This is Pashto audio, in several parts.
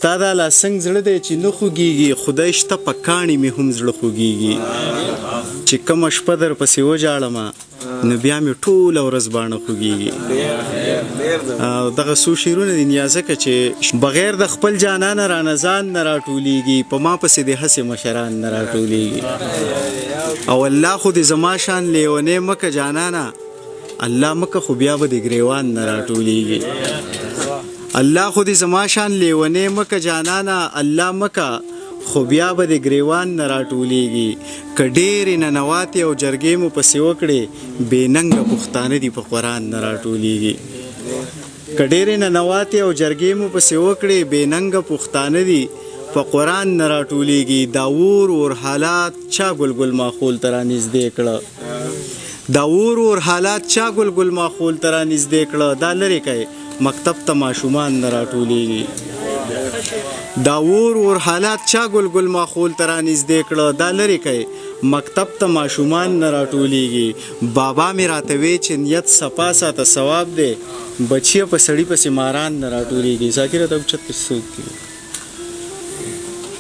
تا دا لا څنګه زړه دی چې نه خوږېږي خدای شته په کاڼي مې هم زړه خوږېږي چې کومه شپه در پسې وجاړمه نو بیا مې ټوله ورځ باڼه خوږېږي. دغه څو شعرونه دي نیازکه چې بغیر د خپل جانانه رانه ځان نه راټولېږي په ما پسې د هسې مشران نه راټولېږي او الله خو دې زما شان لیونی مکه جانانه الله مکه خو بیا به د ګریوان نه راټولېږي. الله خو دې زما شان لیونی مکه جانانه الله مکه خو بیا به د ګریوان نه راټولېږي که ډېرې ننواتې او جرګې مو پسې وکړې بې ننګه پښتانه دي په قرآن نه راټولېږي که ډېرې ننواتې او جرګې مو پسې وکړې بې ننګه پښتانه دي په قرآن نه راټولېږي. دا اور حالات چا ګل ماحول ته رانږدې کړه دا اور حالات چا ګل ماحول ته رانږدې کړه دا لرې کوي مکتب ته ماشومان نه راټولېږي. دا اور حالات چا ګل ماحول ته رانږدې کړه دا لرې کوي مکتب ته ماشومان نه راټولېږي. بابا مې راته وی چې نیت صفا ساته ثواب دی بچیه په سړي پسې ماران نه راټولېږي. ذاکره ته اوچت پسې څوک دي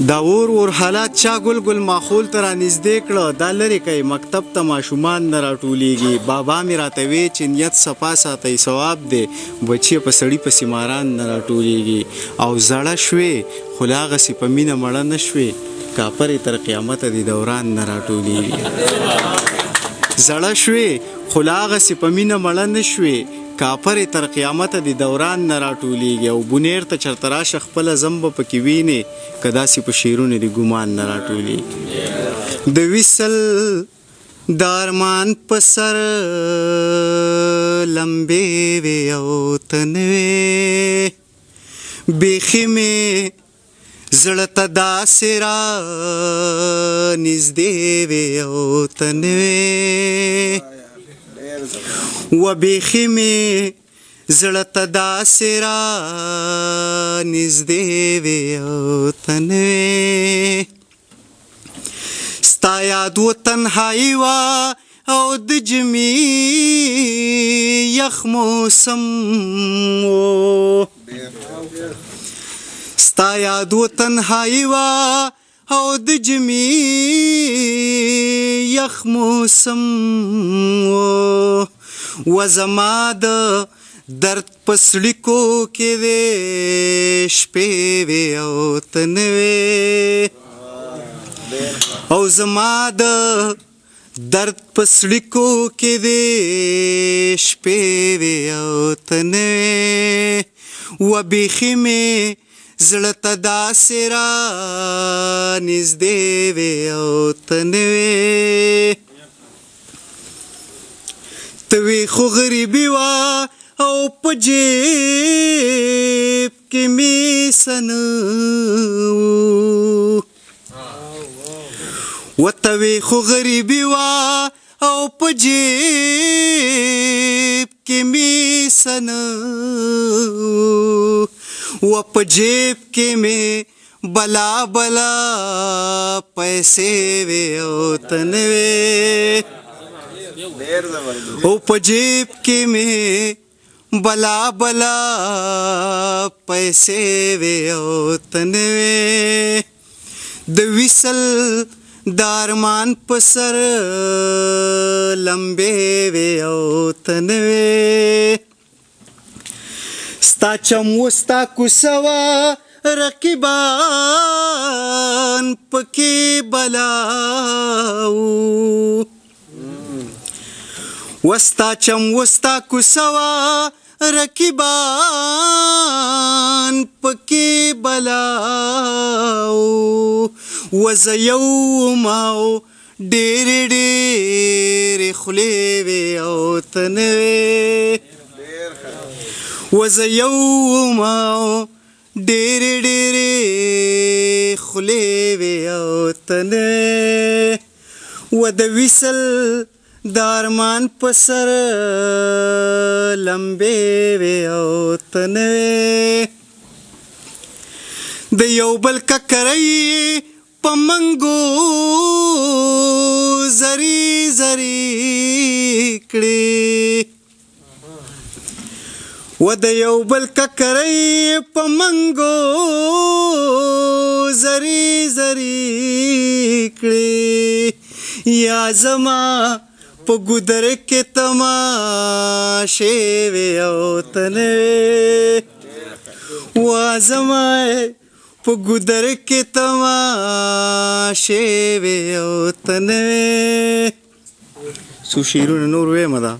دا اور حالات چا ګل ماحول ته رانږدې کړه دا لرې کوي مکتب ته ماشومان نه راټولېږي. بابا مې راته وی چې نیت صفا ساتئ ثواب دی بچیه په سړي پسې ماران نه راټولېږي. او زړه شوې خو لا هغسې په مینه مړه نه شوې کاپرې تر قیامته د دوران نه راټولېږي. زړه شوې خو لا هغسې په مینه مړه نه شوې کاپرې تر قیامته د دوران نه راټولېږي. او بونیر ته چرته راشه خپله ځم به پکې وینې که داسې په شعرونو د ګمان نه راټولېږي. د وصل د ارمان په سر لمبې وې او ته نه وې بیخي مې زړه ته داسې رانږدې وې او ته نه وې و بیخي مې زړه ته داسې رانږدې وې او ته نه وې ستا یاد و تنهایي وه او د ژمي یخ موسم و ستا یاد و تنهایي وه او د ژمي یخ موسم و زما د درد په سړیکو کې دې شپې وې او ته نه وې او زما د درد په سړیکو کې دې شپې وې او ته نه وې و بیخي مې زړه ته داسې رانږدې وې او ته نه وې ته وې خو غریبي وه او په جیب کې مې څه نه و ته وې خو غریبي وه او په جیب کې مې څه نه و په جیب کې مې بلا پیسې وې او ته نه وې او په جیب کې مې بلا پیسې وې او ته نه وې د وصل د ارمان په سر لمبې وې او ته نه وې ستا چم و ستا کوڅه وه رقیبان پکې بلا وستا چم وستا کوڅه وه رقیبان پکې بلا و زه یو وم او ډېرې خولې وې او ته نه وې و زه یو وم او ډېرې خولې وې او ته نه و د وصل د ارمان په سر لمبې وې او ته نه وې د یو بل ککرۍ په منګو زری زری کړې و و د یو بل ککرۍ په منګو زری زری کړې یا زما په ګودر کې تماشې وې او ته نه وې وا زما په ګودر کې تماشې وې او ته نه وې څو شعرونه نور ویمه ده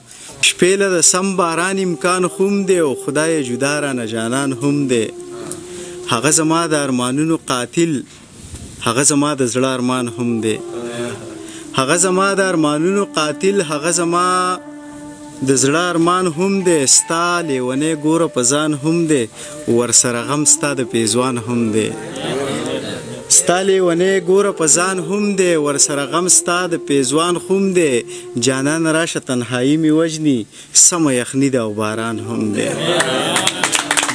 شپې له د سم باران امکان هم دی او خدای جدا رانه جانان هم دی هغه زما د ارمانونو قاتل هغه زما د زړه ارمان هم دی هغه زما د ارمانونو قاتل هغه زما د زړه ارمان هم دی ستا لیونی ګوره په ځان هم دی ورسره غم ستا د پیزوان هم دی ستا لیونی ګوره په ځان هم دی ورسره غم ستا د پیزوان هم دی جانان راشه تنهایی مې وژني سمه یخني ده او باران هم دی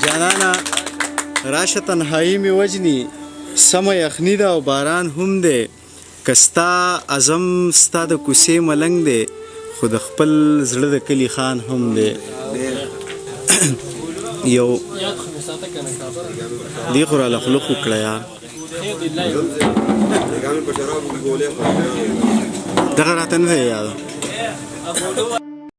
جانانه راشه تنهایی مې وژني سمه یخني ده او باران هم دی که ستا عزم ستا د کوڅې ملنګ دی خو د خپل زړه د کلي خان هم دی یو دی خو راله خوله خو کړه یار دغه راته نه دی یاده